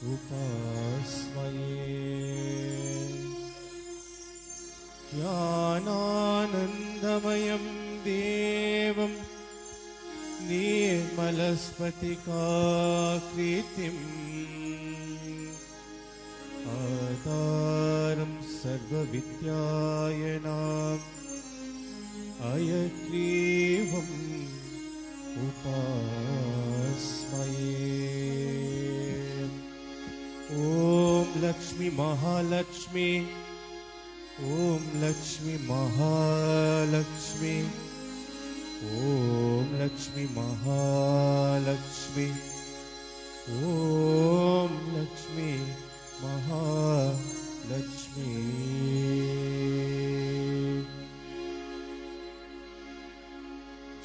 उपास्महे। ज्ञानानन्दमयं देवं निर्मलस्फटिकाकृतिम् आधारं सर्वविद्यायनाम् अयग्रीवम् उपास्महे। ॐ लक्ष्मी महालक्ष्मी, ॐ लक्ष्मी महालक्ष्मी, ॐ लक्ष्मी महालक्ष्मी, ॐ लक्ष्मी महालक्ष्मी।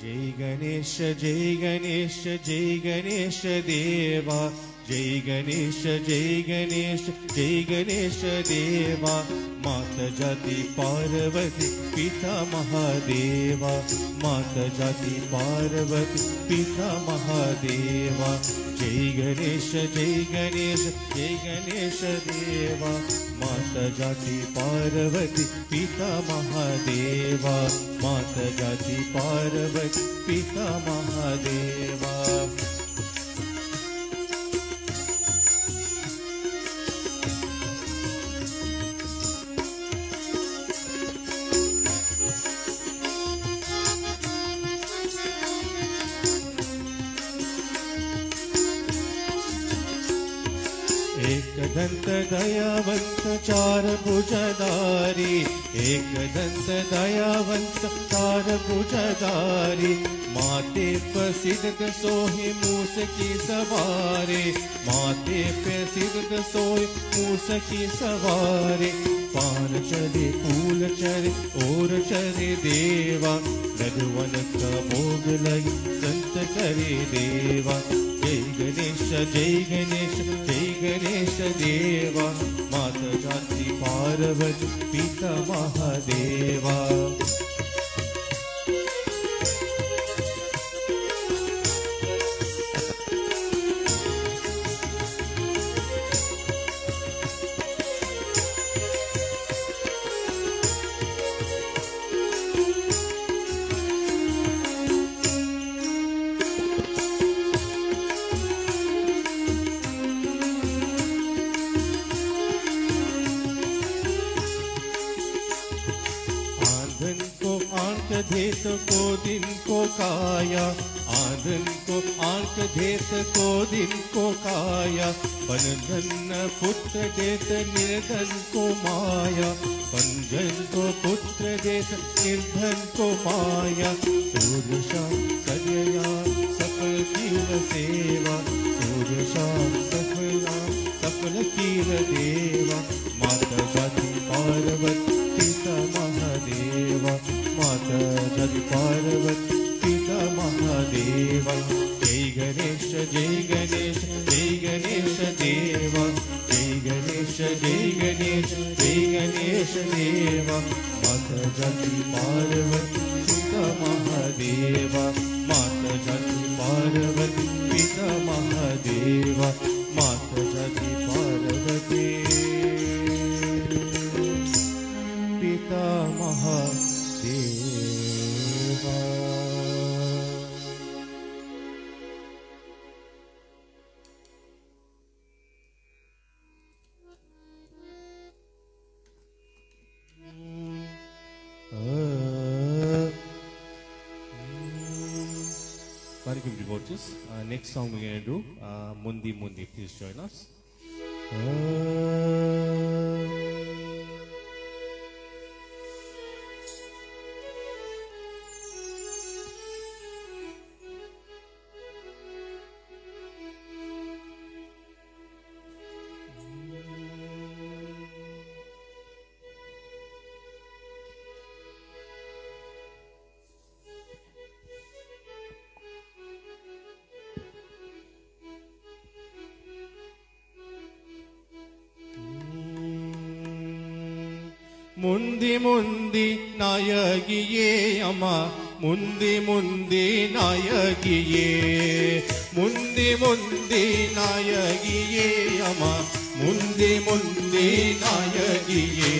जय गणेश जय गणेश जय गणेश देवा, जय गणेश जय गणेश जय गणेश देवा। माता जाति पार्वती पिता महादेवा, माता जाति पार्वती पिता महादेवा। जय गणेश जय गणेश जय गणेश देवा। माता जाति पार्वती पिता महादेवा, माता जाति पार्वती पिता महादेवा। एकदंत दयावंत चार भुजधारी, एकदंत दयावंत चार भुजधारी। माते प्रसिद्ध सोहे मूस की सवारे, माते प्रसिद्ध सोहे मूस की सवारे। पान चले फूल चले और चले देवा, लघुवन का भोग लगी संत करे देवा। जय गणेश जय गणेश जय गणेश देवा। माता जाति पार्वती पिता महादेवा। धेत को दिन को काया, आंधन को आंख धेत को दिन को काया। बंधन पुत्र देत निर्धन को माया, बंधन को पुत्र देत निर्धन को माया। सूर्य शाम सजया सफल कीर सेवा, सूर्य शाम सफला सफल कीर देवा। माता जाति पार्वती पिता महादेवा, माता जाति पार्वती पिता महादेवा। जय गणेश जय गणेश जय गणेश देवा, जय गणेश जय गणेश जय गणेश देवा। माता जाति पार्वती पिता महादेवा, माता जाति पार्वती पिता महादेवा। माता जाति पार्वती पिता Mahadeva. Welcome devotees. Next song we're going to do Mundi Mundi. Please join us. முந்தி முந்தி நாயகியே அம்மா முந்தி முந்தி நாயகியே முந்தி முந்தி நாயகியே அம்மா முந்தி முந்தி நாயகியே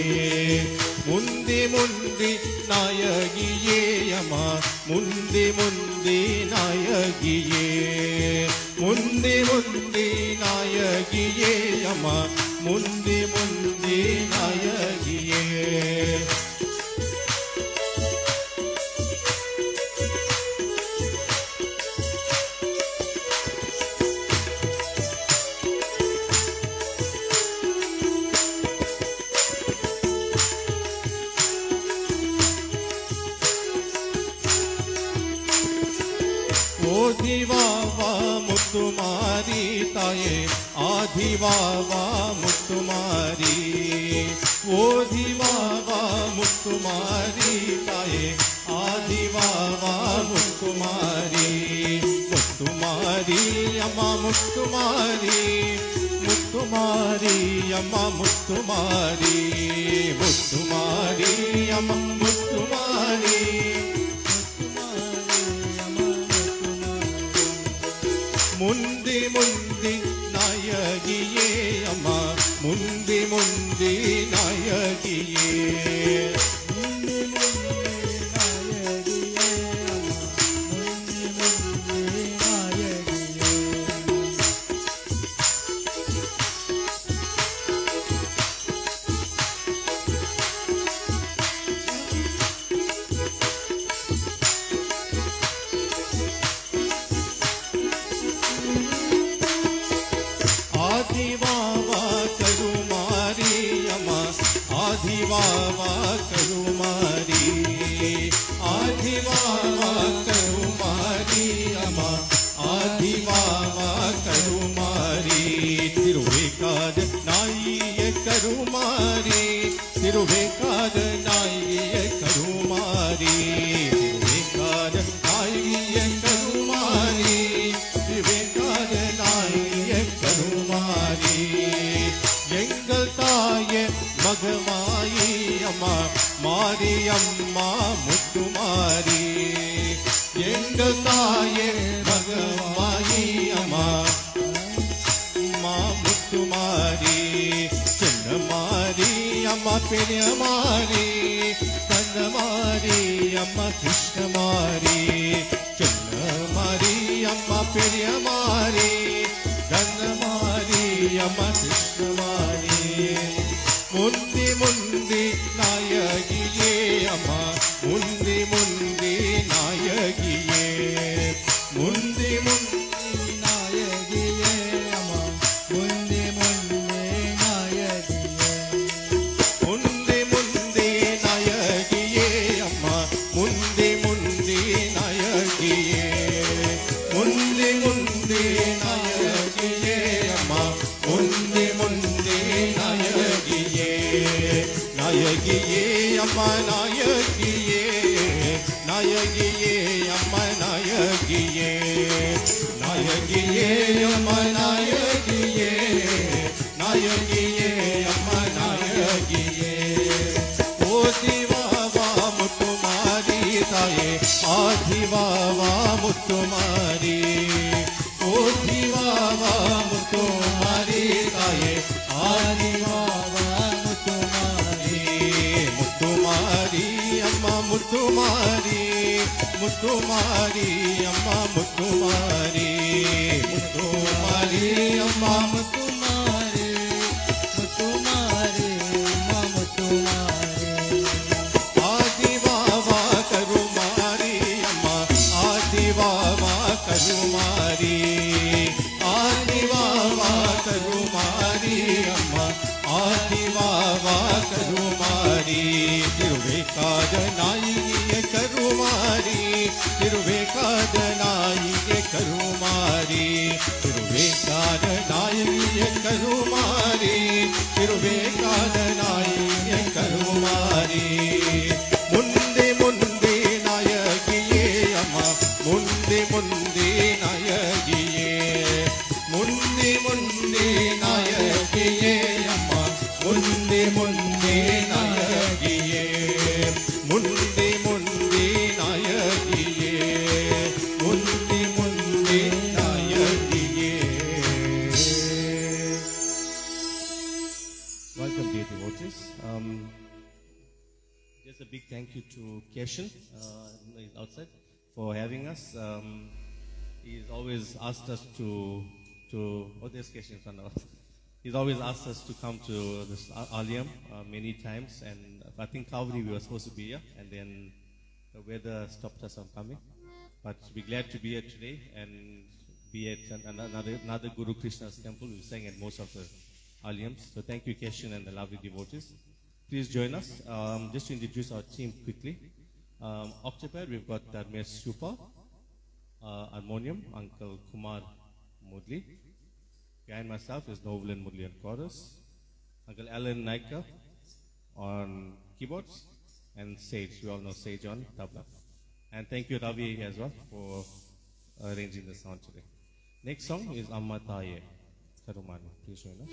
முந்தி முந்தி நாயகியே அம்மா முந்தி முந்தி நாயகியே முந்தி முந்தி நாயகியே அம்மா முந்தி முந்தி நாயகியே ஆதிவாவா முத்துமாரி தாயே ஆதிவாவா முத்துமாரி ஓதிவாவா முத்துமாரி தாயே ஆதிவாவா முத்துமாரி முத்துமாரி அம்மா முத்துமாரி முத்துமாரி அம்மா முத்துமாரி முத்துமாரி அம்மா முத்துமாரி முந்தி முந்தி நாயகியே அம்மா முந்தி முந்தி நாயகியே முந்தி முந்தி நாயகியே அம்மா முந்தி முந்தி நாயகியே ஆதிவாவா கருமாரி அம்மா ஆதிவாவா கருமாரி ஆதிவாவா கருமாரி அம்மா ஆதிவாவா கருமாரி திருவேக்காத நாயிய கருமாரி திருவேக்காத நாயிய கருமாரி திருவேக்காத நாயிய கருமாரி திருவேக்காத நாயிய கருமாரி எங்கள் தாய மகமாயி அம்மா மாரியம்மா முத்துமாரி எங்கள் தாய மகமாயி அம்மா அம்மா முத்துமாரி சின்னமாரி அம்மா பெரியமாரி கண்ணமாரி அம்மா கிருஷ்ணமாரி சின்னமாரி அம்மா பெரியமாரி கண்ணமாரி அம்மா கிருஷ்ணமாரி முந்தி முந்தி நாயகியே அம்மா முந்தி முந்தி நாயகியே முந்தி முந்தி நாயகியே அம்மா முந்தி முந்தி நாயகியே முந்தி முந்தி நாயகியே அம்மா முந்தி முந்தி நாயகியே முந்தி முந்தி நாயகியே அம்மா முந்தி முந்தி நாயகியே நாயகியே அம்மா நாயகியே நாயகியே அம்மா நாயகியே நாயகியே அம்மா நாயகியே நாயகியே அம்மா நாயகியே ஓதிவாவா முத்துமாரி தாயே ஆதிவாவா முத்துமாரி ஓதிவாவா முத்துமாரி தாயே ஆதிவாவா முத்துமாரி முத்துமாரி அம்மா முத்துமாரி முத்துமாரி அம்மா முத்துமாரி முத்துமாரி அம்மா முத்துமாரி முத்துமாரி அம்மா முத்துமாரி ஆதிவாவா கருமாரி அம்மா ஆதிவாவா கருமாரி ஆதிவாவா கருமாரி அம்மா ஆதிவாவா கருமாரி திருவேக்காத நாயிய கருமாரி திருவேக்காத நாயிய கருமாரி திருவேக்காத நாயிய கருமாரி திருவேக்காத நாயிய கருமாரி முந்தி முந்தி நாயகியே அம்மா முந்தி முந்தி நாயகியே முந்தி முந்தி நாயகியே அம்மா முந்தி முந்தி நாயகியே முந்தி முந்தி நாயகியே Welcome, dear devotees. Just a big thank you to Keshan, he's outside, for having us. He's always asked us to there's Keshan in front of us. He's always asked us to come to this Alyam many times, and I think Kavri we were supposed to be here, and then the weather stopped us from coming. But we're glad to be here today and be at another Guru Krishna's temple. We sang at most of the Alyams. So thank you, Keshan, and the lovely devotees. Please join us. Just to introduce our team quickly. October, we've got Ms. Shupal, harmonium, Uncle Kumar Mudli. Behind myself is Novelan Mudli on chorus. Uncle Alan Naika on keyboards. And Sage, we all know Sage on tabla. And thank you, Ravi, as well, for arranging the sound today. Next song is Amma Taye, Karumani. Please join us.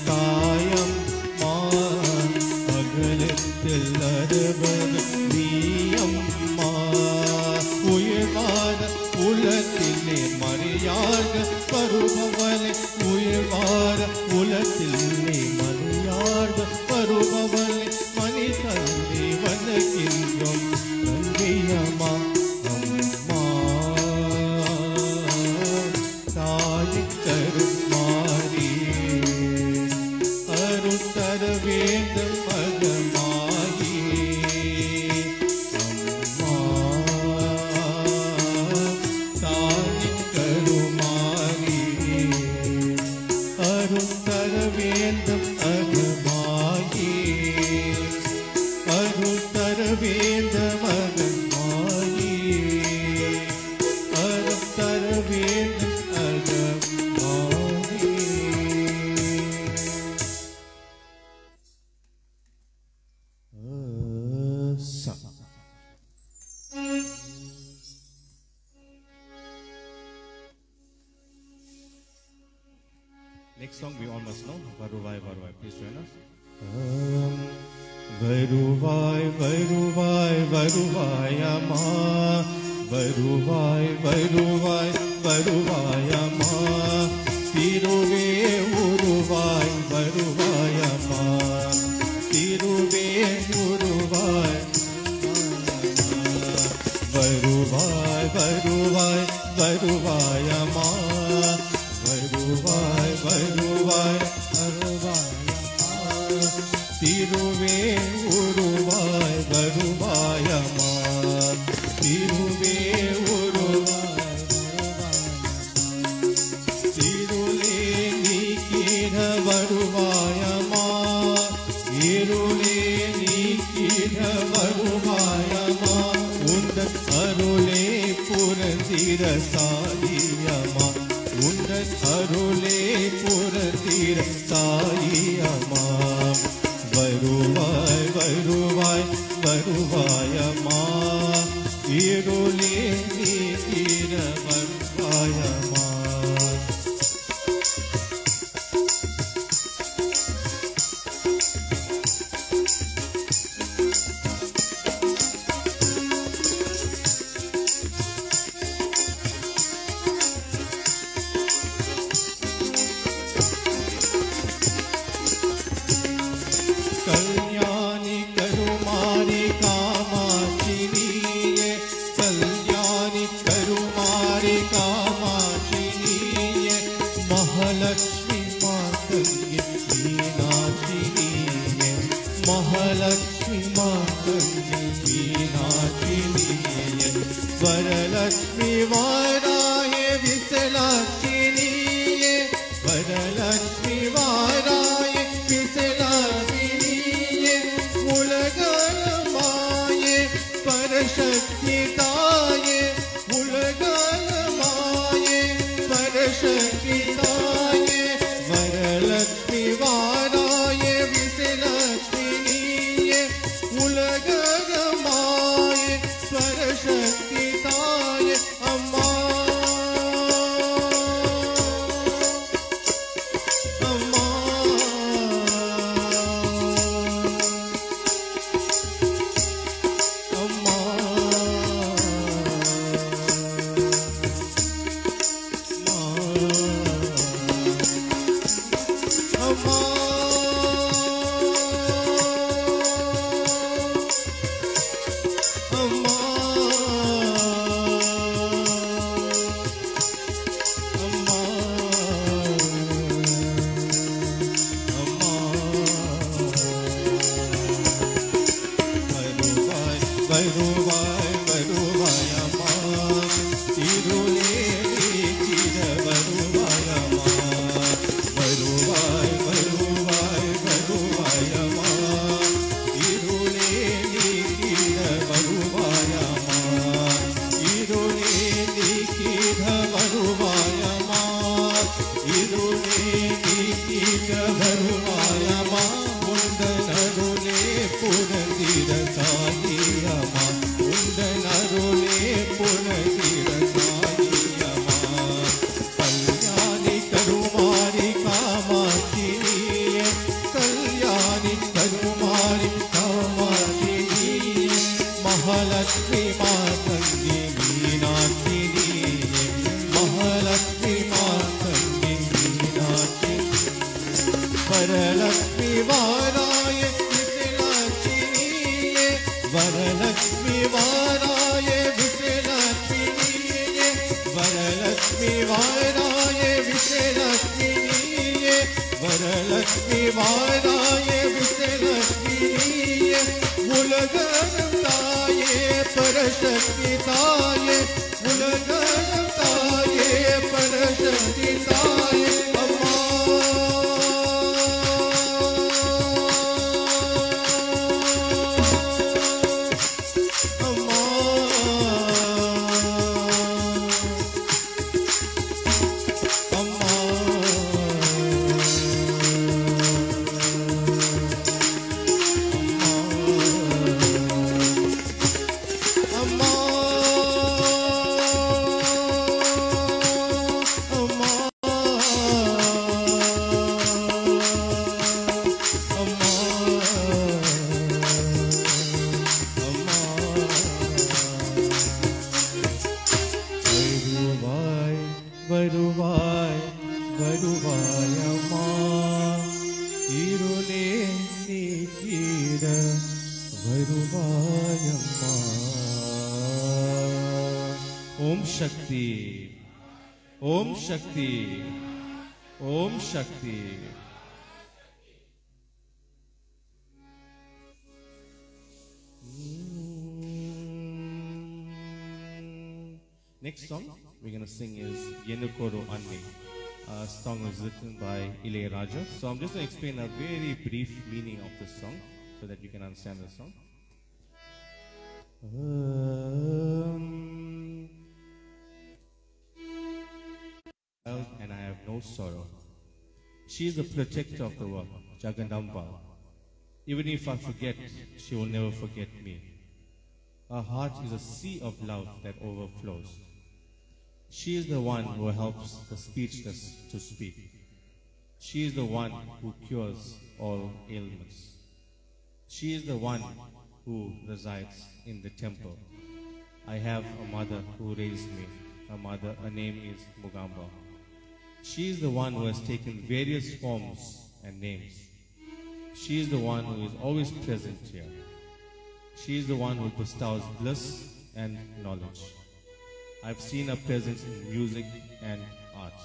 தாயம் அகலத்தில் அறுபது நீ அருள் தர வேந்த மகன் மாயே அருள் தர வேந்த மகன் மாயே. Next song we all must know, Varuvai Varuvai. Please join us. Varuvai Varuvai Varuvai Amma Varuvai Varuvai Varuvai Amma Tiruve Uruvai Varuvai Amma Tiruve Uruvai Varuvai Varuvai Varuvai Amma Varuvai Varuvai Varuvai Tiruve Uruvai Varuvai Amma Tiruve Uruvai Tirule Nikira Varuvai Amma Irule Nikira Varuvai Amma Undan Arule Purandira Sai Amma Undan Arule Purandira Sai Amma Varuvai Varuvai Varuvai Amma Irule Nikira Varuvai Amma. Kalyani Karumari Kamachiniye Kalyani Karumari Kamachiniye Mahalakshmi Matangi Meenachiniye Mahalakshmi Matangi Meenachiniye Varalakshmi Varaye Visalakshiniye Varalakshmi Varaye Visalakshiniye Ulagamaye Parashakitaye Ulagamaye Parashakitaye Varalakshmi Varaye Visalakshiniye Ulagamaye Parashakitaye Amma Varuvai Varuvai Amma Tirule Nikira Varuvai Amma Varuvai Varuvai Varuvai Amma Tirule Nikira Varuvai Amma Tirule Nikira Varuvai Amma Tirule Nikira Varuvai Amma Undanarule Purandira Sai Amma Undanarule Purandira Sai Amma Kalyani Karumari Kamachiniye Kalyani Karumari Kamachiniye Mahalakshmi Matangi Meenachiniye Mahalakshmi Matangi Meenachiniye Varalakshmi Varaye Visalakshiniye Varalakshmi Varaye Visalakshiniye Varalakshmi Varaye Visalakshiniye Varalakshmi Varaye Visalakshiniye Ulagamaye Parashakitaye Ulagamaye Parashakitaye Amma வாயம்மா. Om Shakti. Om Shakti. Om Shakti. Next song we're going to sing is Yenukoro Anne. Song is written by Ilayaraja. So I'm just going to explain a very brief meaning of this song so that you can understand the song. And I have no sorrow. She is the protector of the world, Jagandamba. Even if I forget, she will never forget me. Her heart is a sea of love that overflows. She is the one who helps the speechless to speak. She is the one who cures all ailments. She is the one who resides in the temple. I have a mother who raised me. Her name is Mugamba. She is the one who has taken various forms and names. She is the one who is always present here. She is the one who bestows bliss and knowledge. I've seen her presence in music and art.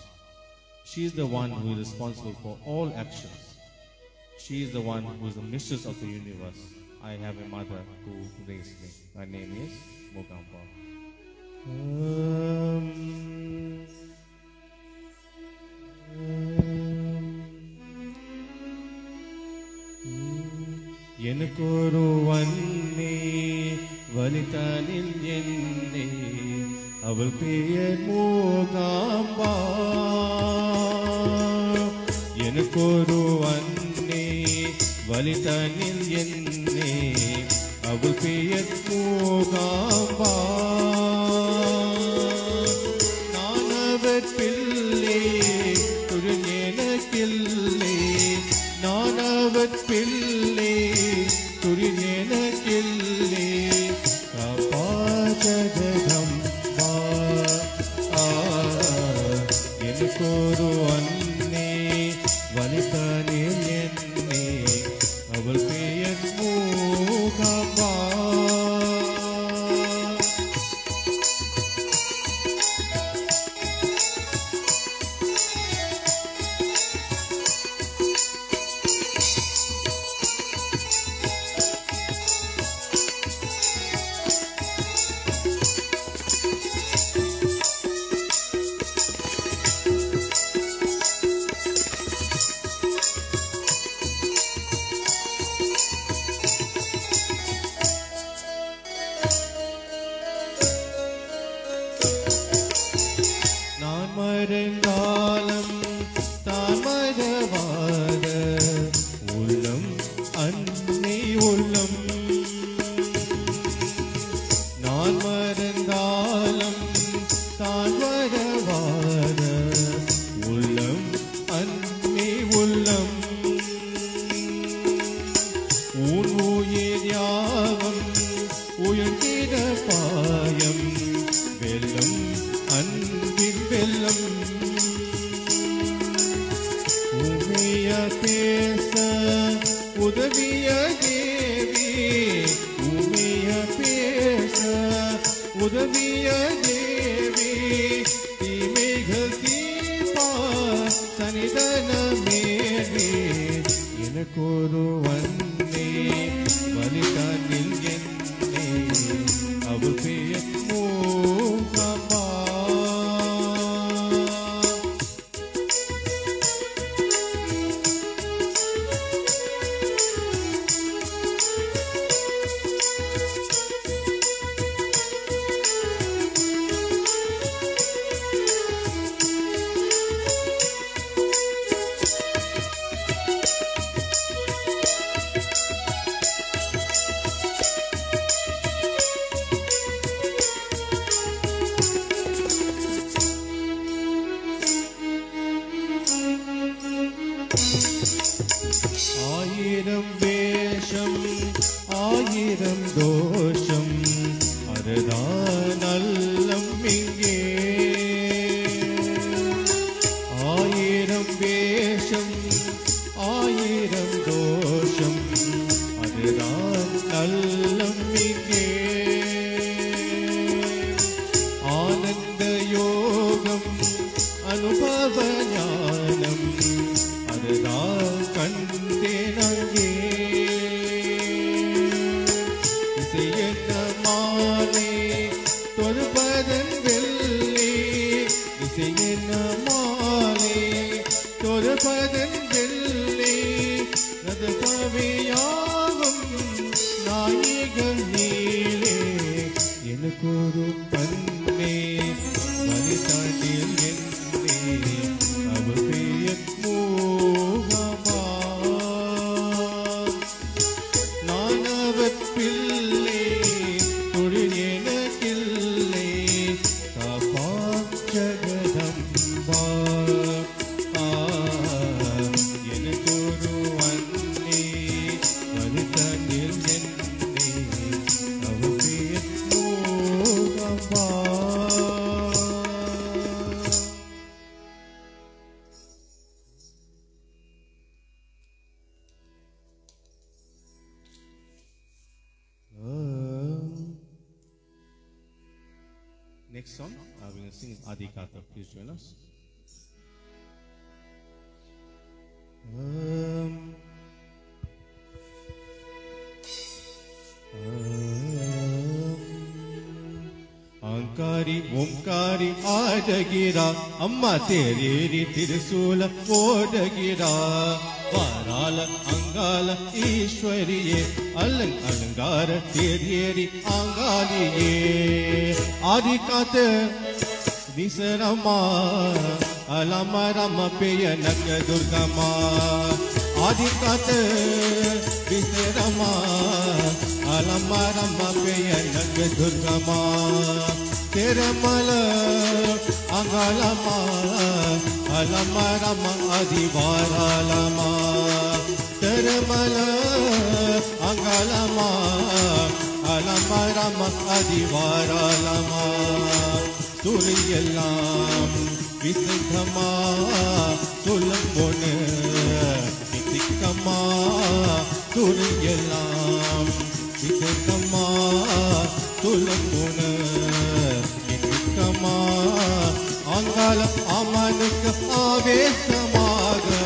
She is the one who is responsible for all actions. She is the one who is the mistress of the universe. I have a mother who raised me. Her name is Mugamba. எனக்கொரு வன்னே வலிதானில் என்னே அவள் பெயர் மூகாம்பா. எனக்கொரு வன்னே வலிதானில் என்னே அவள் பெயர் மூகாம்பா. நான் அவர் பிள்ளை தொழில் எனக்கில்லை. நான் அவர் பிள்ளை தொழில் எனக்கில்லை. அப்பா ஜகதம்பா. எனக்கொரு அன்னை வலிதானில் என்னே அவள் பெயர் மூகாம்பா. மறைந்தாலும் தான் மறவாத உள்ளம் அன்னை உள்ளம். நான் மறைந்தாலும் தான் மறவாத உள்ளம் அன்னை உள்ளம். உன் உயிர் யாவும் உயர்ந்திட பாயம் வெல்லும் அன்பின் வெல்லம். உமைய பேச உதவிய தேவி. உமைய பேச உதவிய தேவி. தீமைகள் தீபா சனிதனமேவி. எனக்கொரு வன்னே வலிதானில் என்னே அவள் பெயர் மூகாம்பா. ஆயிரம் வேஷம் ஆயிரம் தோஷம் அதுதான் நல்லம் இங்கே. ஆயிரம் வேஷம் ஆயிரம் தோஷம் அதுதான் நல்லம் என்ன மாலை தொடுப்பதன் வெள்ளி இசை என்ன மாலை தொடுப்பதன் வெள்ளி ரதகவியாகும் நாயகன் நீலே எனக்கு ஒரு பன்னே வழிதாண்டில் என்னே அவர் பெயர் மோகமா நான் அவர் பிள்ளை தொழில் எனக்கில்லை காப்பா ஜகதம்பா எனக்கு ஒரு அன்னே வழிதாண்டில் என்னே அவர் பெயர் மோகமா Next song, we're going to sing Adi Katha. Please join us. Ankari Omkari Adagira Amma Tereri Tirusula Odagira Varala Angala Ishwariye Alang Alangara Tereri Angaliye Adi Katha Visarama Alama Rama Peya Naka Durgama Adi Katha Visarama Alama Rama Peya Naka Durgama Teramala Angalama Alama Rama Adivaralama Teramala Angalama Alama Rama Adivaralama Suriyallam Visithama Sulampone Visikama Suriyallam Visithama Sulampone Visikama Angala Amanika Avesamaga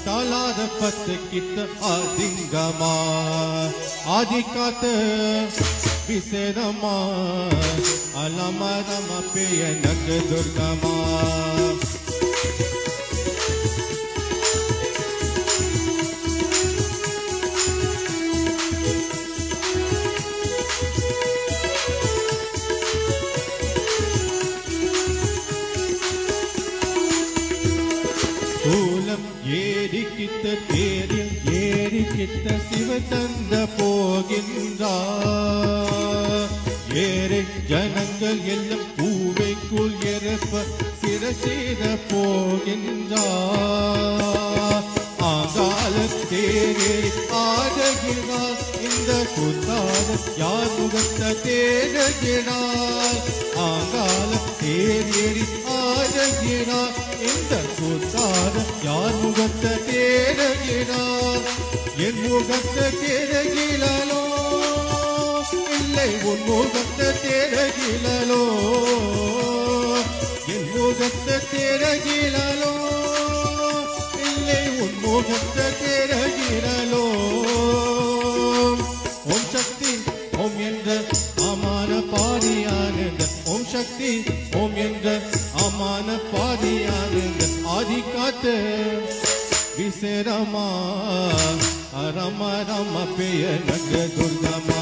Talada Patakita Adingama Adi Katha Viserama Alama Rama Peya Naka Durgama Sulam Yeri Kitta Teril Yeri Kitta Sivatanda Pogindra Yere Janangal Yellam Puvekul Yerappa Sirasira Pogindra Angala Tereri Adagiral Inda Kutada Yarmugatta Teragiral Angala Tereri Adagiral Inda Kutada Yarmugatta Teragiral Yenmugatta Teragilalo இல்லை உன் முகத்தை தேரகிலோ என் முகத்தை தேரகிலோ இல்லை உன் முகத்தை தேரகிலோ ஓம் சக்தி ஓம் என்ற அமான பாதியானந்த ஓம் சக்தி ஓம் என்ற அமான பாதியானந்த ஆதி காத்து விசேரமா Rama Rama Peya Naka Durgama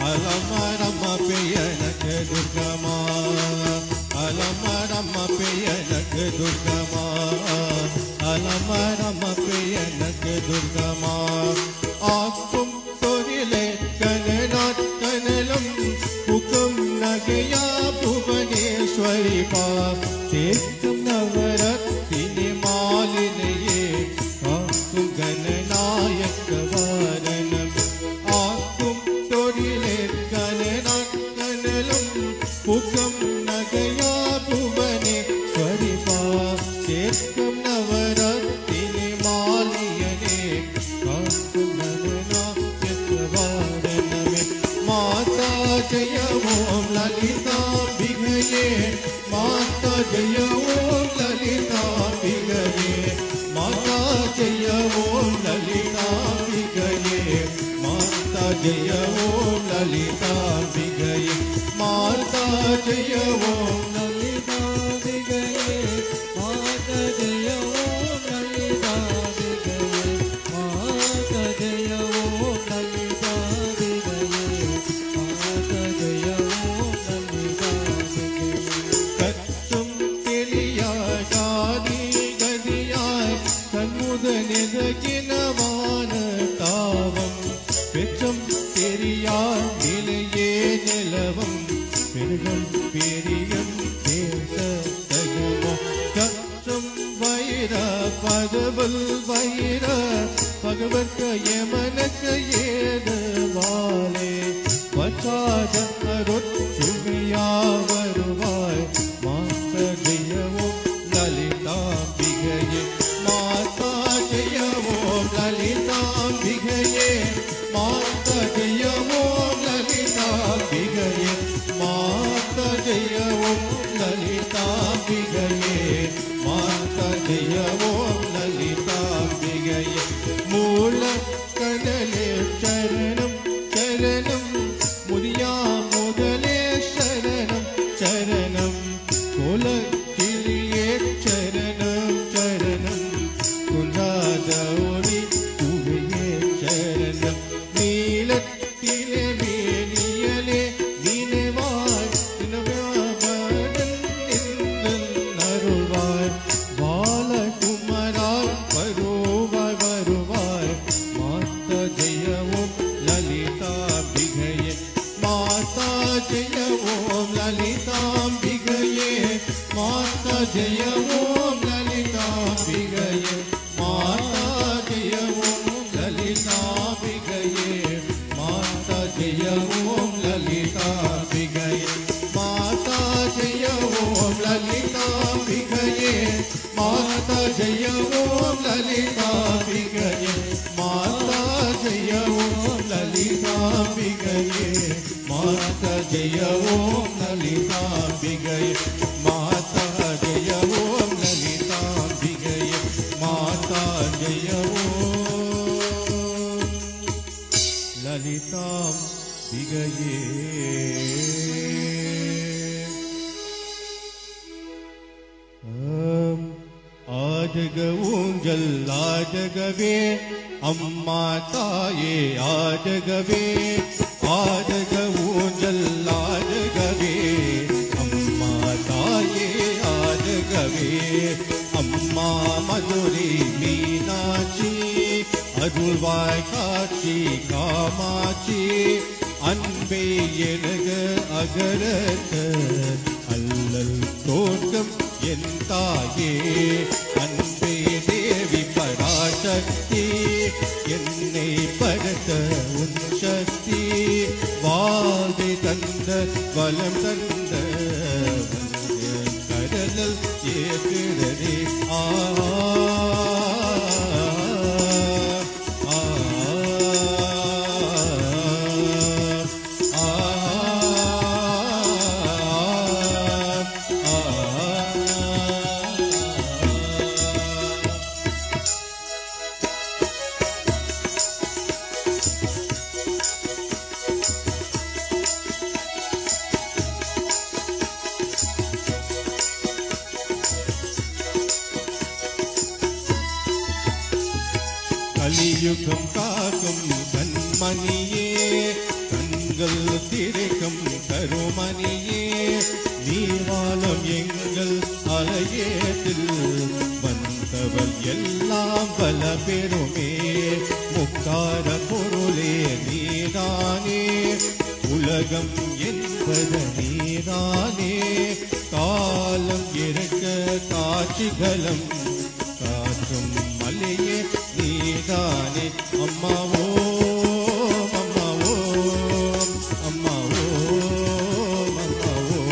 Alama Rama Peya Naka Durgama Alama Rama Peya Naka Durgama Alama Rama Peya Naka Durgama Akum Torile Kananat Kanalam Hukum Nagaya Bhuvaneshwari Pa Tekam Navaratini Malinaye Akum Gananayaka Varanam Akum Torile Kananat Kanalam Hukum Nagaya Bhuvaneshwari Pa Tekam Navaratini Malinayane Akum Gananayaka Varanam Mata Jaya Om Lalita Bighaye Mata Jaya Om மாதவல் வைர பகவர்க்க யமனக்க ஏதவாலே வச்சாத அருட்சுமையா வருவாய் மாத்த ஜெயவோம் லலிதாம்பிகையே மாதா ஜெயவோம் லலிதாம்பிகையே மாதா ஜெயவோம் லலிதாம்பிகையே மாதா ஜெயவோம் லலிதாம்பிகையே மாதா ஜெயவோம் லலிதாம்பிகையே மூல கடலே சரணம் சரணம் முதியா முதலே சரணம் சரணம் குலத்திலே சரணம் சரணம் குன்றாதோடி குவையே சரணம் நீலத்திலே வேணியலே நீனவாய் தினவாபடன் அருள்வாய் பாலகுமராய் வருவாய் வருவாய் மாதா ஜெயவோம் லலிதாம்பிகையே மாதா ஜெயவோம் லலிதாம்பிகையே மாதா ஜெயவோம் லலிதாம்பிகையே மாதா ஜெயவோம் லலிதாம்பிகையே மாதா ஜெயவோம் லலிதாம்பிகையே மாதா ஜெயவோம் லலிதாம்பிகையே மாதா ஜெயவோம் லலிதாம்பிகையே மாதா ஜெயவோம் லலிதாம்பிகையே மாதா ஜெயவோம் லலிதாம்பிகையே மாதா ஜெயவோம் லலிதாம்பிகையே மாதா ஜெயவோம் லலிதாம்பிகையே ஆஜக ஊஞ்சல் ஆஜகவே அம்மா தாயே ஆஜகவே ஆஜக ஊஞ்சல் ஆஜகவே அம்மா தாயே ஆஜகவே அம்மா மதுரை மீனாட்சி அருள்வாய் காட்சி காமாட்சி அன்பே எனக அகரத்த அல்லல் தோற்றம் என் தாயே அன்பே தேவி பராசக்தி என்னை பரத்த உன் சக்தி வாழ்வை தந்த வளம் தந்த கடலல் ஏற்கிறதே ஆ கலியுகம் காக்கும் கண்மணியே கண்கள் திரைக்கும் கருமணியே நீவாலம் எங்கள் அலையேட்டில் வந்தவள் எல்லாம் பல பெருமே முக்கார பொருளே நீதானே உலகம் என்பது நீதானே காலம் இருக்க காட்சிகளும் காற்றும் மலையே நீதானே அம்மாவோ அம்மாவோ அம்மாவோ அம்மாவோ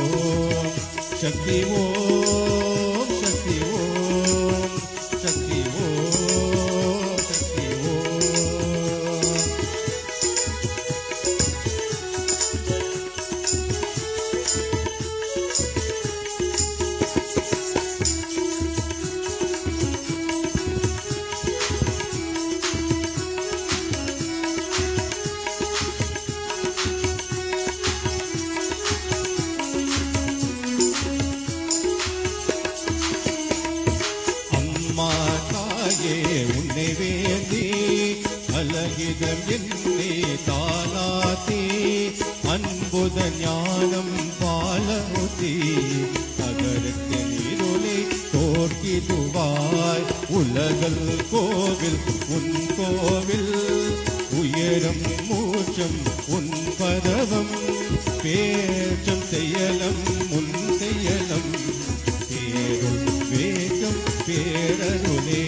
சக்தி ஓம் சக்தி ஓம் சக்தி ஓம் சக்தி ஓம் உன்னை வேண்டி அழகிதம் என்னே தாலாத்தி அன்புத ஞானம் பாலமுத்தி அகரத்தின் இருளை தோற்கிடுவாய் உலகல் கோவில் உன் கோவில் உயரம் மூச்சம் உன் பதவம் பேச்சம் செயலம் உன் செயலம் பேருள் வேகம் பேரருளே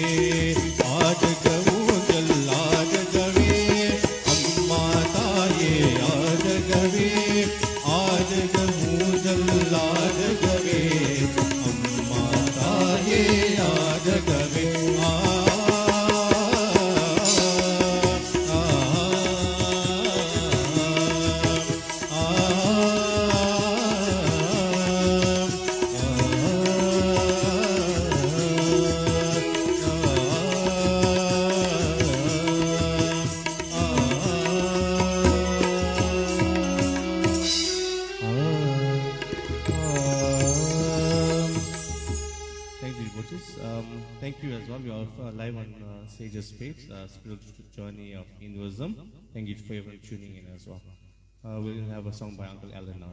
Thank you, devotees. Thank you as well. We are live on Sage's page, Spiritual Journey of Hinduism. Thank you for everyone tuning in as well. We'll have a song by Uncle Alan now.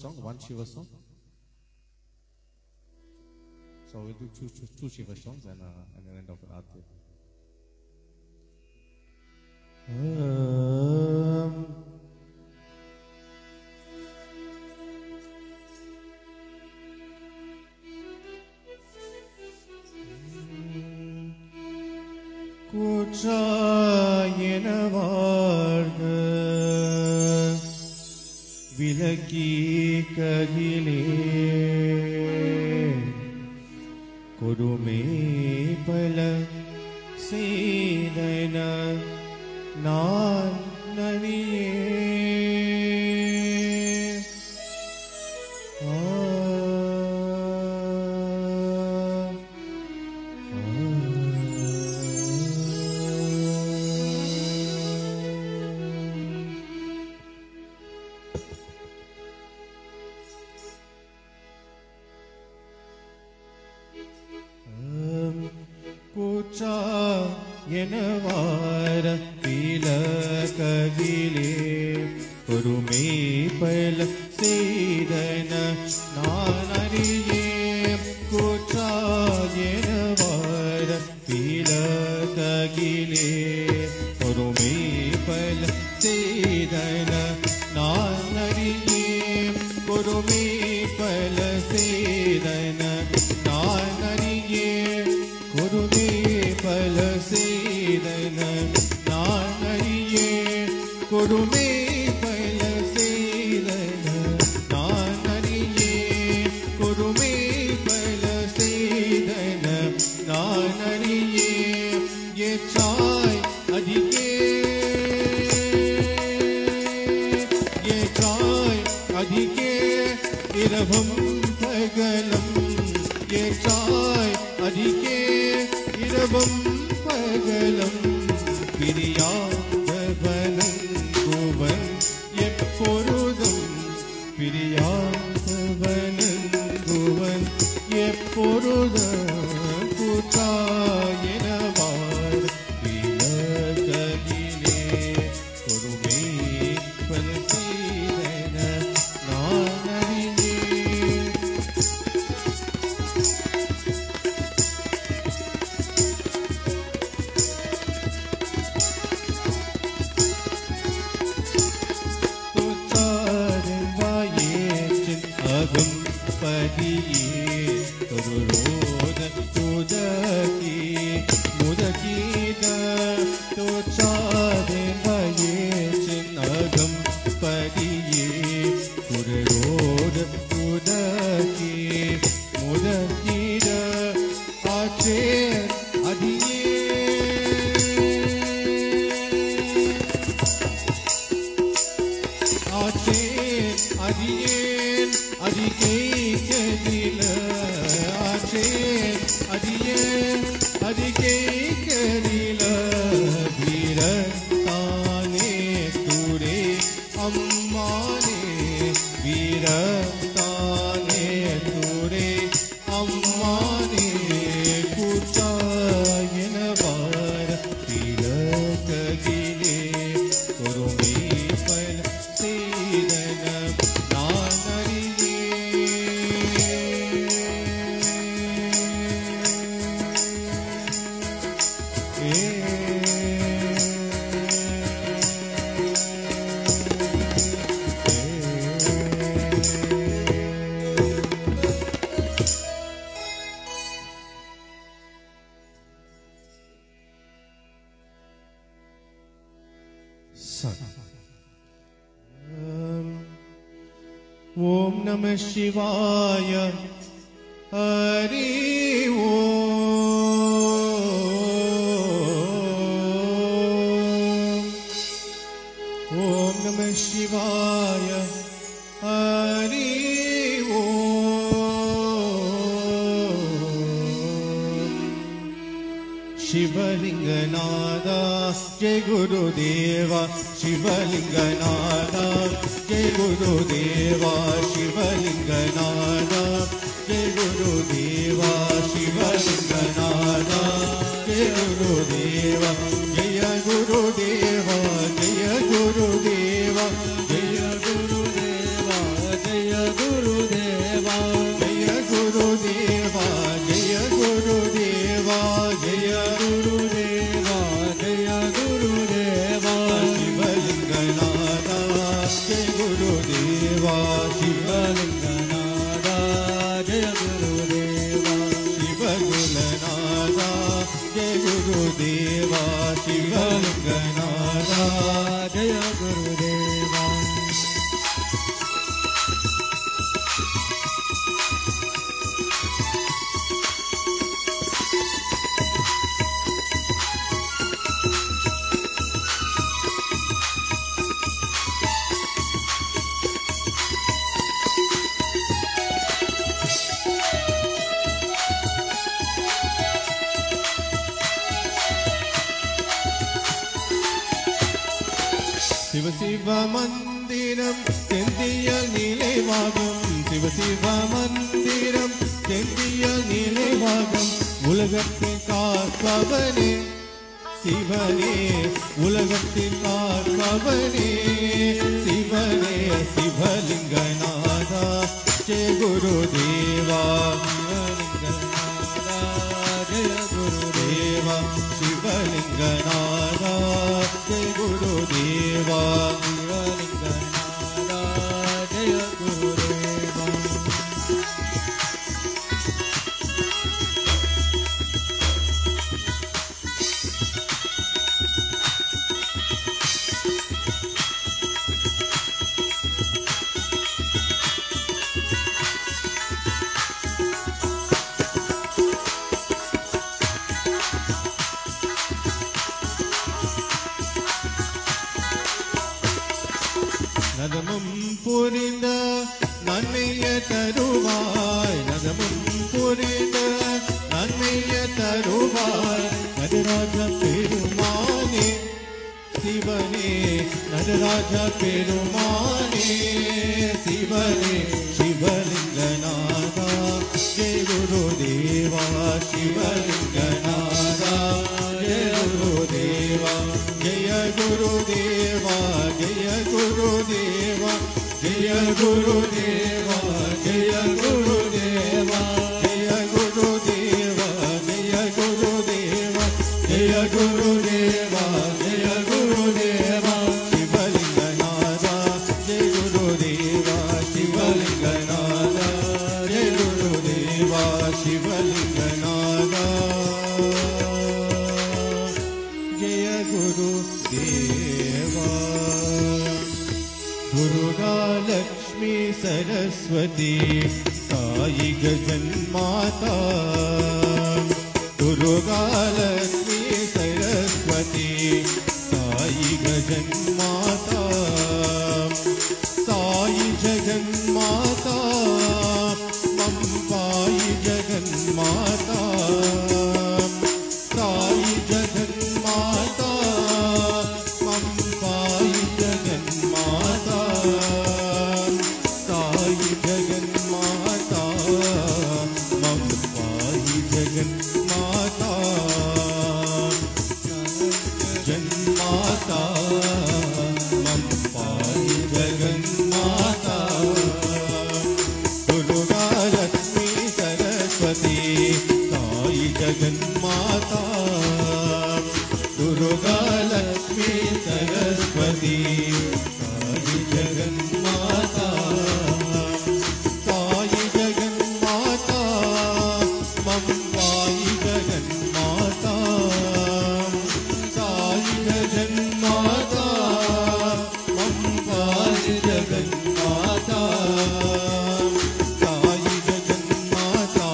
song, one Shiva song. So we'll do two Shiva songs and an end of the Aarti. கூற்றாயன வாழ்க விலக்கி ககிலே கொடுமே பல செய்தன நான் நனியே எனவார விலககிலே பொறுமே பல செய்தன நான் அறியே கூற்றா எனவார விலககிலே பொறுமே பல செய்தன நான் அறியே பொறுமே பல செய்தன நான் அறியே பொறுமே பல செய்தன நான் அறியே கொடுமே பல செய்தன நான் அறியே கொடுமே பல செய்தன நான் அறியே ஏற்றாய் அதிகே ஏற்றாய் அதிகே இரவும் பகலும் ஏற்றாய் அதிகே இரவும் பகலும் பிரியாதவனன் குவன் எப்பொழுதும் பிரியாதவனன் குவன் எப்பொழுதும் கூற்றாயினவார் விலககிலே பொறுமே பல செய்தன நான் அறியே பதியே தொருரோத துதகி முதகீத தோச்சாதே பயே சின்னகம் பதியே துருரோத துதகி முதகீத ஆற்றே அதியே ஆற்றே அதியே அதிகே கதில ஆற்றே அதியே அதிகே கதில வீரத்தானே துரே அம்மானே வீரத்தானே துரே அம்மானே கூற்றாயனவார விலககிலே பொறுமே பல செய்தன நான் அறியே ஓம் நம சிவாய ஹரி ஓம் நம சிவாய ஹரி शिवलिंगनादा जय गुरुदेवा शिवलिंगनादा जय गुरुदेवा शिवलिंगनादा जय गुरुदेवा शिवलिंगनादा जय गुरुदेवा जय गुरुदेवा जय गुरुदेवा जय गुरुदेवा जय Gurudeva Shiva Gulanada Jai Gurudeva Shiva Linganada Jai Gurudeva Siva Siva Mandiram Tendiyal Nilevagam Siva Siva Mandiram Tendiyal Nilevagam Ulagathil Kaavane Sivane Ulagathil Kaavane Sivane Sivalinganada Jai Gurudeva Sivalinganada Jai Gurudeva Sivalinganada Jai Gurudeva Sivalinganada Jai Gurudeva நதமும் புரிந்த நன்மைய தருவாய் நதமும் புரிந்த நன்மைய தருவாய் நடராஜ பெருமானே சிவனே நடராஜ பெருமானே சிவனே சிவலிங்கநாதா ஜெய குருதேவா சிவலிங்கநாதா ஜெய குருதேவா ஜெய குருதேவா ஜெய குருதேவா ஜெய குருதேவா ஜெய குருதேவா ஜெய குருதேவா ஜெய குருதேவா ஜெய குருதேவா ஜெய குருதேவா சிவலிங்கநாதா ஜெய குருதேவா சிவலிங்கநாதா ஜெய குருதேவா சிவலிங்கநாதா जय गुरुदेवा दुर्गा लक्ष्मी सरस्वती साई गजन्माता दुर्गा लक्ष्मी सरस्वती साई गजन्माता साई जगन्माता मम पाई जगन्माता साई जगन्माता मम पाई जगन्माता साई जगन्माता मम पाई जगन्माता जन्माता मम पाई जगन्माता दुर्गा लक्ष्मी सरस्वती साई जगन्माता दुर्गा लक्ष्मी सरस्वती साई जगन्माता साई जगन्माता मम पाई जगन्माता साई जगन्माता मम पाई जगन्माता साई जगन्माता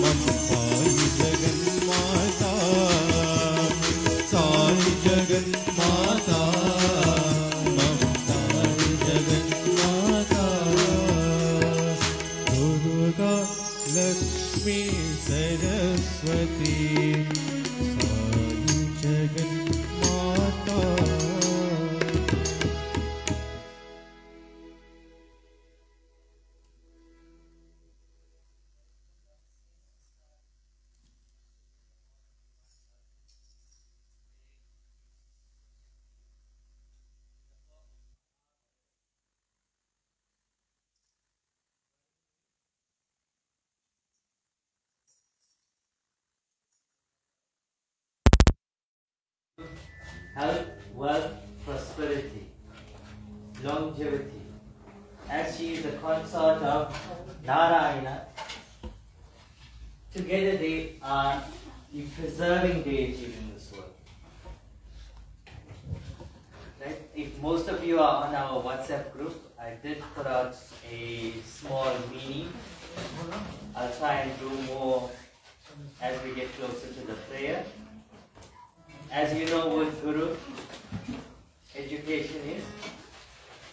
मम पाई जगन्माता साई जगन्माता मम पाई जगन्माता दुर्गा लक्ष्मी सरस्वती साई जगन्माता health, wealth, prosperity, longevity. As she is the consort of Narayana, together they are the preserving deities in this world. Right? If most of you are on our WhatsApp group, I did put out a small meaning. I'll try and do more as we get closer to the prayer. As you know, with Guru, education is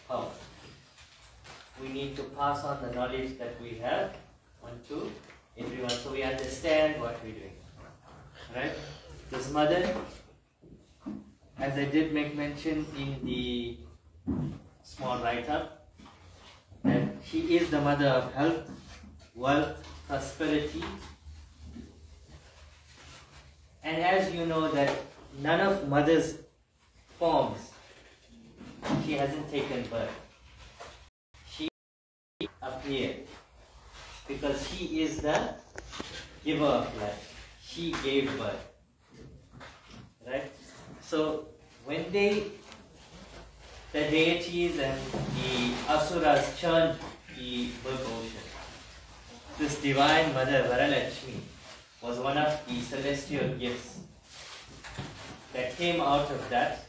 power. We need to pass on the knowledge that we have onto everyone so we understand what we're doing. Right? This mother, as I did make mention in the small write-up, that she is the mother of health, wealth, prosperity. And as you know that none of mother's forms, she hasn't taken birth. She appeared because she is the giver of life. She gave birth. Right? So when the deities and the asuras churned the birth ocean, this divine mother Varalakshmi was one of the celestial gifts that came out of that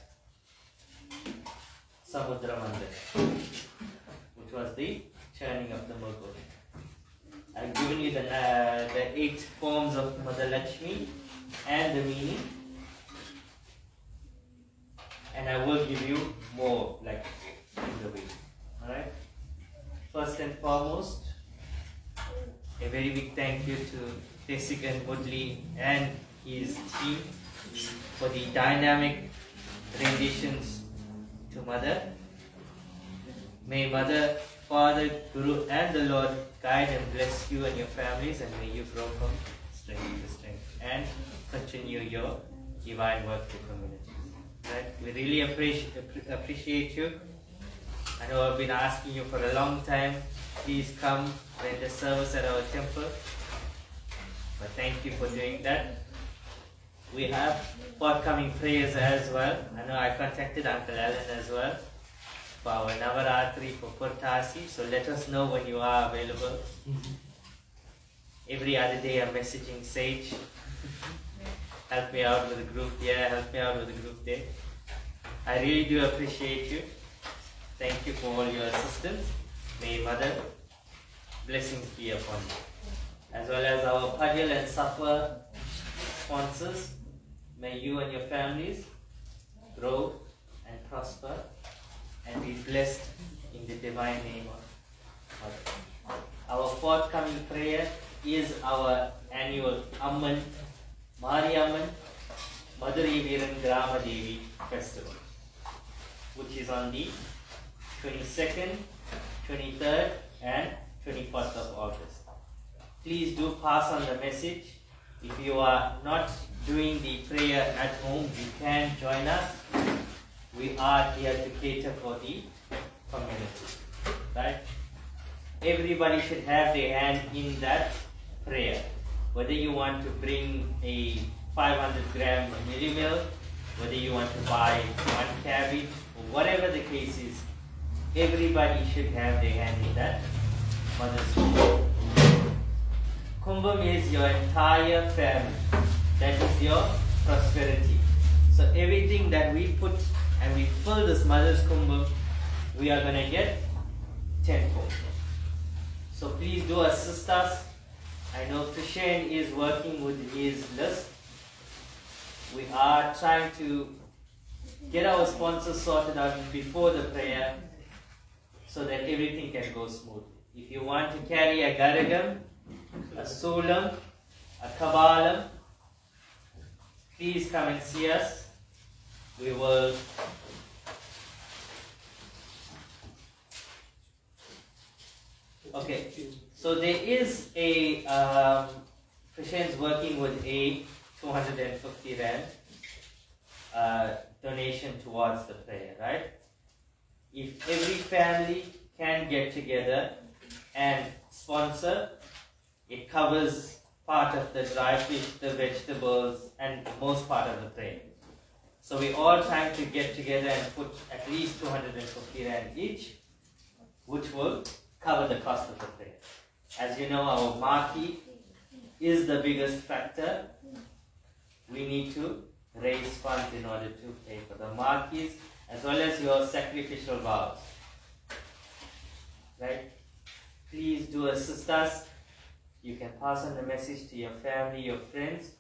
Samudra Mandir, which was the churning of the birth ocean. I've given you the 8 forms of Mother Lakshmi and the meaning, and I will give you more like in the way. Alright? First and foremost, a very big thank you to Tesigan Woodley and his team for the dynamic renditions to Mother. May Mother, Father, Guru and the Lord guide and bless you and your families, and may you grow from strength to strength and continue your divine work to community. Right? We really appreciate you. I know I've been asking you for a long time, please come render service at our temple. But thank you for doing that. We have forthcoming prayers as well. I know I contacted Uncle Alan as well for our Navaratri for Purtasi. So let us know when you are available. Every other day I'm messaging Sage. Help me out with the group here, help me out with the group there. I really do appreciate you. Thank you for all your assistance. May Mother blessings be upon you. As well as our Padil and Safa sponsors, may you and your families grow and prosper and be blessed in the divine name of Mother. Our forthcoming prayer is our annual Amman, Mariamman, Madurai Veeran Grama Devi festival, which is on the 22nd, 23rd and 24th of August. Please do pass on the message. If you are not doing the prayer at home, you can join us. We are here to cater for the community. Right? Everybody should have their hand in that prayer. Whether you want to bring a 500 gram milli meal, whether you want to buy 1 cabbage, or whatever the case is, everybody should have their hand in that Mother's Kumbh. Kumbh is your entire family. That is your prosperity. So everything that we put and we fill this Mother's Kumbh, we are going to get tenfold. So please do assist us. I know Krishan is working with his list. We are trying to get our sponsors sorted out before the prayer so that everything can go smoothly. If you want to carry a Garagam, a Sulam, a Kabalam, please come and see us. We will okay. So there is a Krishan's working with a 250 rand donation towards the prayer, right? If every family can get together and sponsor, it covers part of the dry fish, the vegetables, and most part of the prayer. So we're all trying to get together and put at least 250 rand each, which will cover the cost of the prayer. As you know, our marquee is the biggest factor. We need to raise funds in order to pay for the marquees as well as your sacrificial vows. Right? Please do assist us. You can pass on the message to your family, your friends.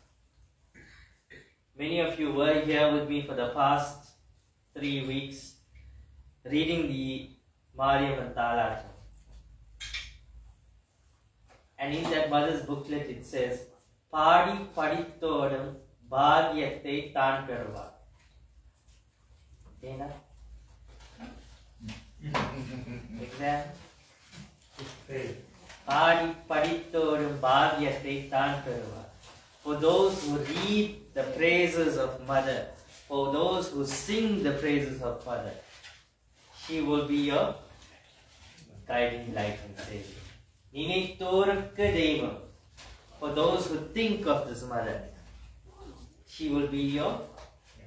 Many of you were here with me for the past 3 weeks reading the Mariamman Thalatam. And in that mother's booklet it says, Padi Padithodam Bhagyate Tan Peruva. Dana? Exam? Padi Padithodam Bhagyate Tan Peruva. For those who read the praises of Mother, for those who sing the praises of Mother, she will be your guiding light and savior. Ninittorukku Devam. For those who think of this Mother, she will be your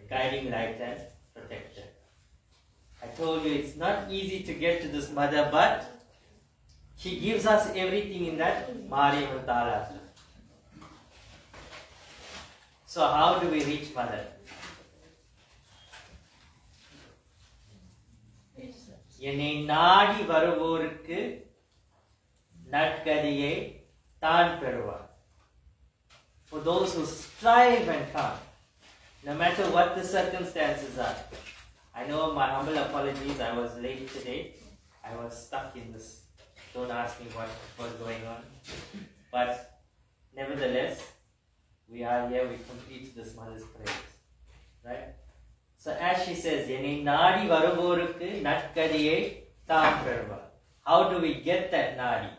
guiding light and protector. I told you it's not easy to get to this Mother, but she gives us everything in that Mariamman Thalatam. So how do we reach Mother? என்னை நாடி வருவோருக்கு நற்கதியை தான் பெறுவார். For those who strive and come, no matter what the circumstances are. I know, my humble apologies, I was late today. I was stuck in this. Don't ask me what was going on. But nevertheless, we are here, we complete this Mother's prayers. Right? So as she says, என்னை நாடி வருவோருக்கு நற்கதியை தான் பெறுவார். How do we get that nadi?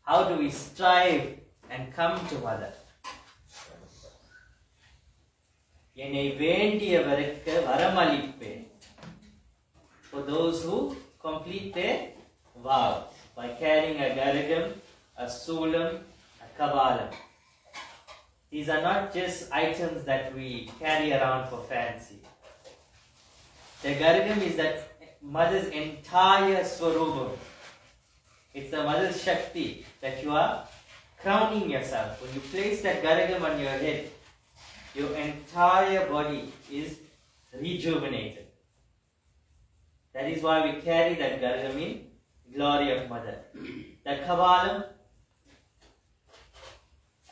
How do we strive and come to Mother? என்னை வேண்டியவருக்கு வரமளிப்பேன். For those who complete their vows by carrying a garagam, a sulam, a kabalam. These are not just items that we carry around for fancy. The garagam is that Mother's entire swarupam. It's the Mother's Shakti that you are crowning yourself. When you place that garagam on your head, your entire body is rejuvenated. That is why we carry that garagam in glory of Mother. The kabalam,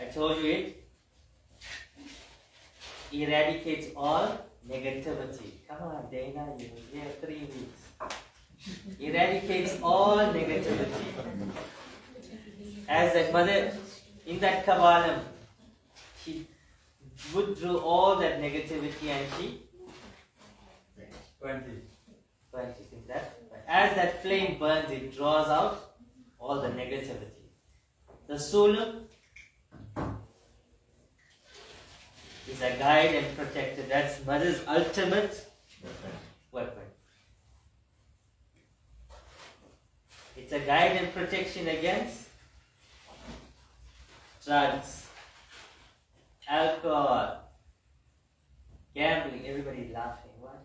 I told you it eradicates all negativity. Come on, Dana, you were here 3 weeks. Eradicates all negativity. As that Mother, in that kabalam, she withdrew all that negativity and she 20 think that. As that flame burns, it draws out all the negativity. The sulam is a guide and protector. That's Mother's ultimate weapon. It's a guide and protection against drugs, alcohol, gambling. Everybody's laughing. What?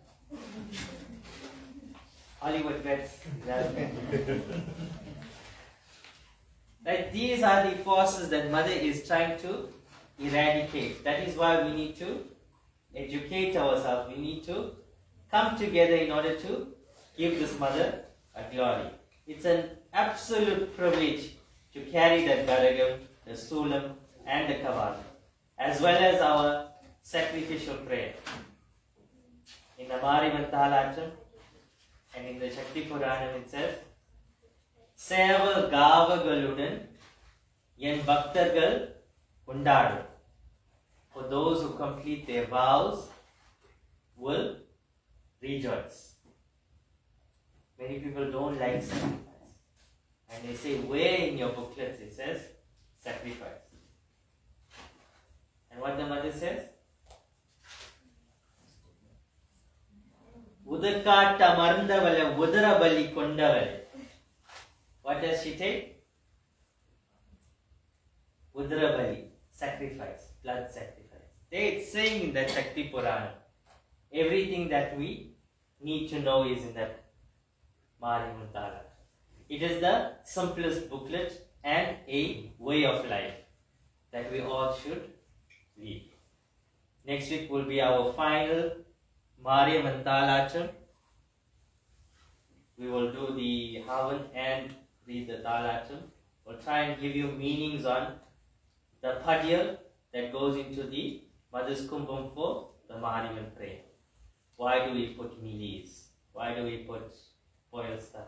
Hollywood bets. Right? These are the forces that Mother is trying to eradicate. That is why we need to educate ourselves. We need to come together in order to give this Mother a glory. It's an absolute privilege to carry that garagam, the sulam and the kabalam, as well as our sacrificial prayer. In the Mariamman Thalatam and in the Shakti Puranam it says, Seva Gavagaludan Yen Bhaktargal Undadu. For those who complete their vows will rejoice. Many people don't like sacrifice. And they say, where in your booklets it says sacrifice. And what the Mother says? Udakatta marndavale udarabali kondavale. What does she take? Udarabali, sacrifice, blood sacrifice. It's saying in that Shakti Purana. Everything that we need to know is in that Mariamman. It is the simplest booklet and a way of life. that we all should lead. Next week will be our final Mariamman Thalacham. We will do the Havan and read the Thalacham. We'll try and give you meanings on the Padiyal that goes into the Mother's Kumbham for the Mariamman prayer. Why do we put mealies? Why do we put boiled stuff?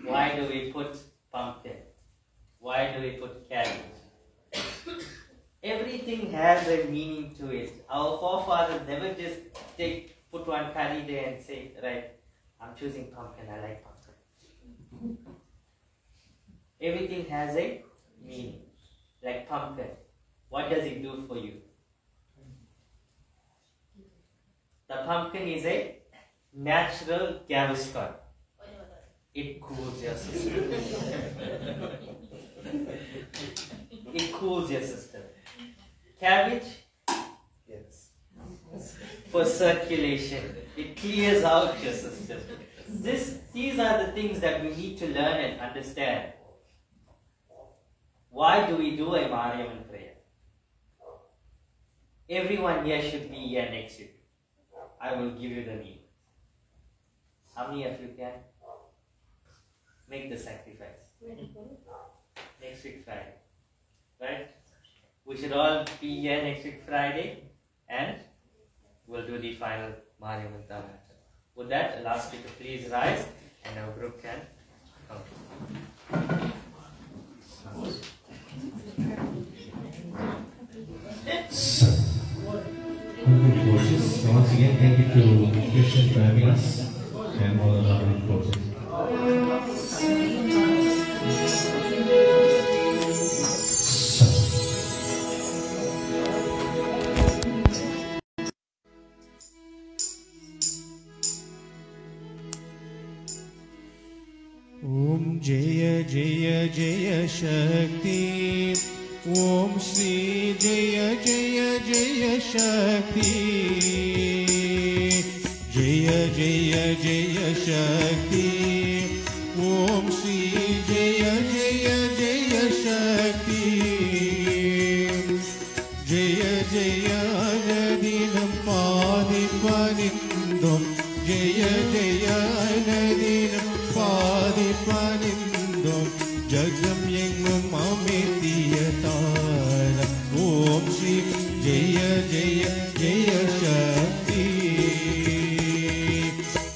Why do we put pumpkin? Why do we put cabbage? Everything has a meaning to it. Our forefathers never just put one curry there and say, right, I'm choosing pumpkin, I like pumpkin. Everything has a meaning. Like pumpkin. What does it do for you? The pumpkin is a natural Gaviscon. It cools your system. It cools your system. Cabbage? Yes. For circulation. It clears out your system. These are the things that we need to learn and understand. Why do we do a Mariamman prayer? Everyone here should be here next week. I will give you the meaning. How many of you can? Make the sacrifice. Next week Friday. Right? We should all be here next week Friday and we'll do the final Mariamman Thalacham. With that, the last speaker please rise and our group can come. Once again, thank you to Christian for having us and all the lovely courses. Om Jaya Jaya Jaya Shakti, Om Shri Jaya Jaya Jaya Shakti, Jaya Jaya Jaya Shakti, Om Shri Jaya Jaya Jaya Shakti, Jaya Jaya Anadinam Padipanindam, Jaya Jaya Anadinam Padipanindam, Jagam Yengam Amitiyatara, Om Shri Jaya Jaya Jaya Shakti,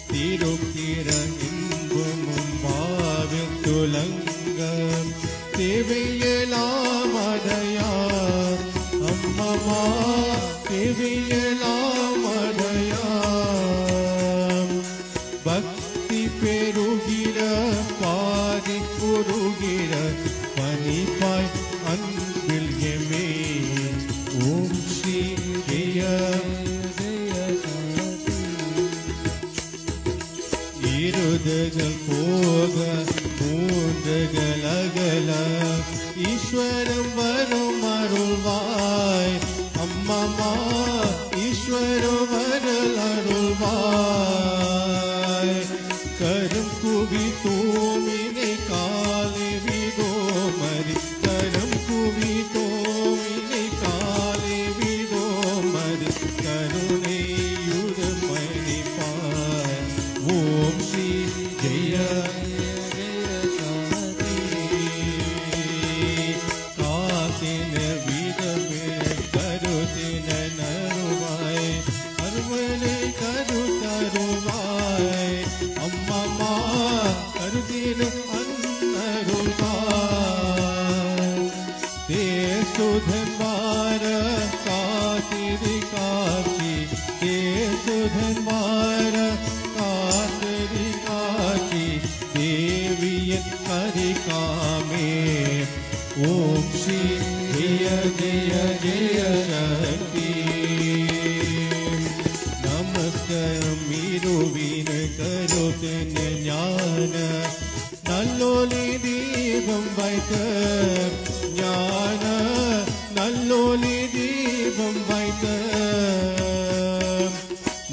Tirukira Imbumum Bhavitulangam, Deviyalamadaya, Ammama Deviyalamadaya, Bhakti Perugira Padi Purugira Panipai Anbil Yeme, Om Shri Jaya Jaya Irudagal Poga Mundagal Agala Ishwaram Varum Arulvai Ammama Ishwaram Varal Arulvai Karam Kubito Mine Kale Vido Mari Karam Kubito Mine Kale Vido Mari Karune Yudamani Pai Om Shri Jaya Katina Vidame Karutina Naruvai Arvane Karutaruvai Ammama Karutina Annaruvai Te Sudhanvara Katiri Kachi Te Sudhanvara Katiri Kachi Deviyan Karikame Om Shri Jaya Jaya Jaya Shakti Namaskaram Iruvina Karutana Jnana Nalloli Devam Vaita Jnana Nalloli Devam Vaita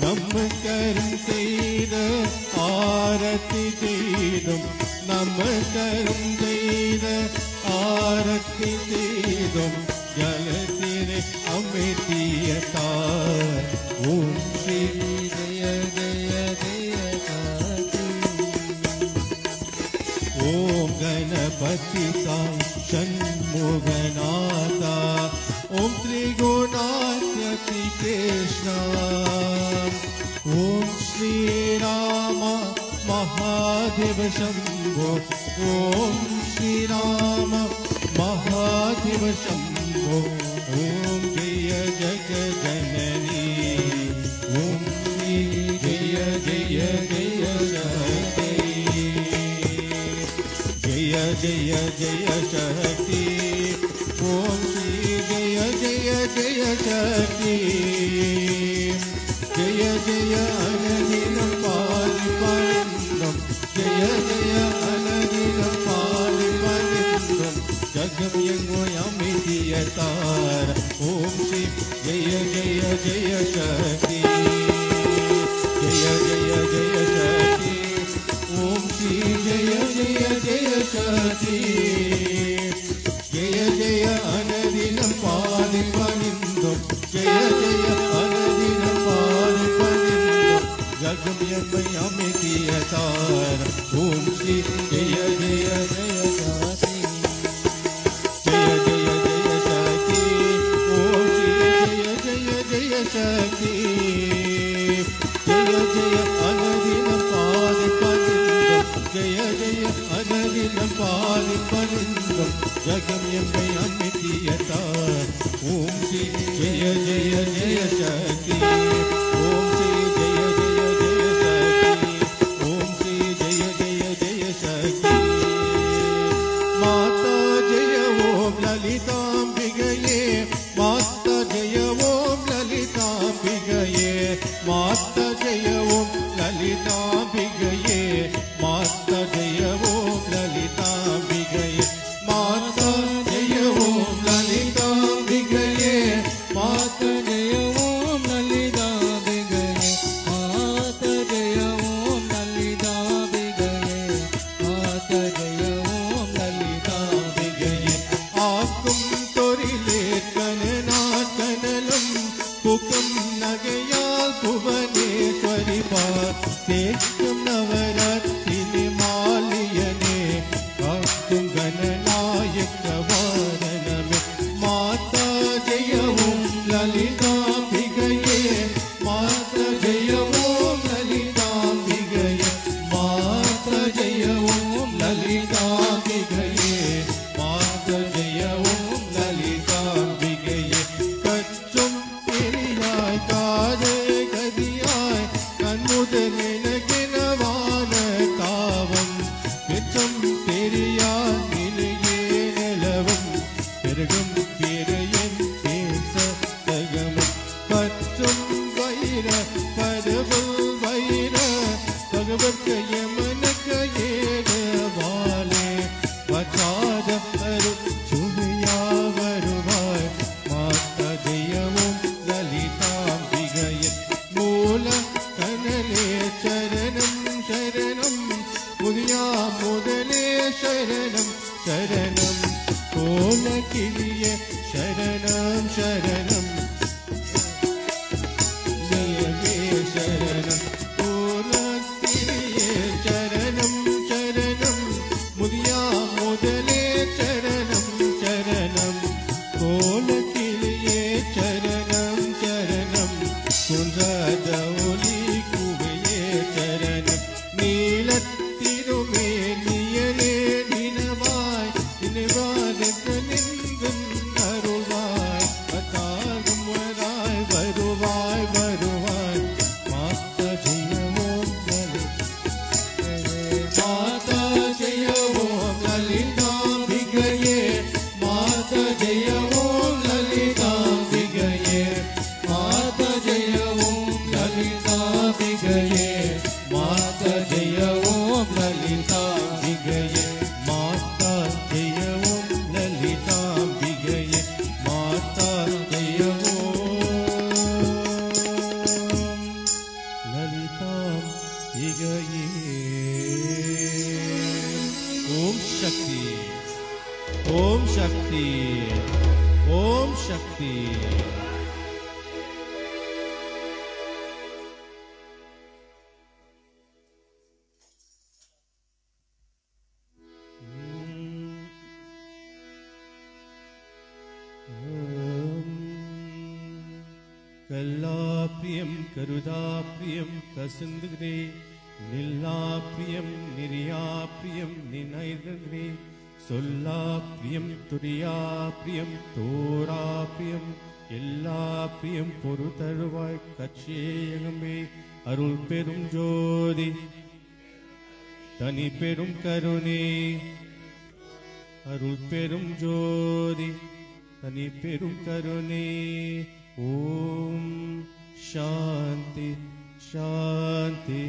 Namaskaram Seida Arati Seidam நமஸ்காரம் செய்த ஆரத்தி செய்தோம் ஜலத்திலே அமைதியத்தார் ஓம் ஸ்ரீ ஜெய ஜெய ஜெய காதி ஓம் கணபதி சாய் ஷண்முகநாதா ஓம் திரிகுணாத்யதி கிருஷ்ணா ஓம் ஸ்ரீ ராம महादेव शंभो ओम श्री राम महादेव शंभो ओम जय जग जननी ओम श्री जय जय जय शक्ति जय जय जय शक्ति ओम श्री जय जय जय शक्ति जय जय अनदिनं पालिपरिन्दं जय जय अनदिनं पालिपरिन्दं जगं यङ्गोयमितियतार ॐ श्री जय जय जय शक्ति जय जय जय शक्ति ॐ श्री जय जय जय शक्ति जय जय अनदिनं पालिपरिन्दं जय जय अनदिनं पालिपरिन्दं जगं यङ्गोयमितियतार ॐ श्री जय जय जय शक्ति जय जय जय शक्ति ॐ श्री जय जय जय शक्ति जय जय अनदिनं पालिपरिन्दं जय जय अनदिनं पालिपरिन्दं जगं यङ्गोयमितियतार ॐ श्री जय जय जय शक्ति ॐ श्री जय जय जय शक्ति ॐ श्री जय जय जय शक्ति माता जय ॐ ललिताम्बिकये माता जय ॐ ललिताम्बिकये माता जय ॐ ललिताम्बिकये माता जय ॐ ललिताम्बिकये माता जय ॐ ललिताम्बिकये माता जय ॐ ललिताम्बिकये माता जय ॐ ललिताम्बिकये माता जय ॐ ललिताम्बिकये आकुं तोरिले कननाकनलं कुकं नगयाल भुवनेश्वरि तेक्तं नवरात्रिनि मालियने भक्तुं गणनायकवादनमे माता जय ॐ ललिताम्बिकये माता जय ॐ ललिताम्बिकये माता जय ॐ ललिताम्बिकये माता जय ॐ ललिताम्बिकये कच्चुं पेरियाय कादे गदियाय कन्मुदलिनगिनवान कावं पिचं पेरियाय निलये निलवं पिरगं पेरयन् पेसतगमं कच्चुं वैर परवल वैर भगवत्कयमनकयेडवाले वचाद अरु चुमया वरुवाय माता जय ॐ ललिताम्बिकये मूल कनले शरणं शरणं मुदिया मुदले शरणं शरणं कोलकिलिये शरणं शरणं जयगे शरणं कोलकिलिये शरणं शरणं मुदिया मुदले शरणं शरणं कोलकिलिये शरणं शरणं कुंजदौली कुवये शरणं नीलत्तिरुमेनियने दिनवाय दिनवादनिन्दुं अरुवाय अतागं ஓம் சக்தி ஓம் சக்தி கல்லாப்பியம் கருதாப்பியம் கசந்துகிறே நில்லாப்பியம் நெறியாப்பியம் நினைதுகிறே சொல்லாப்பியம் துரியாப்பியம் தோராப்பியம் எல்லாப்பியம் பொறு தருவாய் கச்சேயகமே அருள் பெரும் ஜோதி தனி பெரும் கருணே அருள் பெரும் ஜோதி தனி பெரும் கருணே ஓம் சாந்தி சாந்தி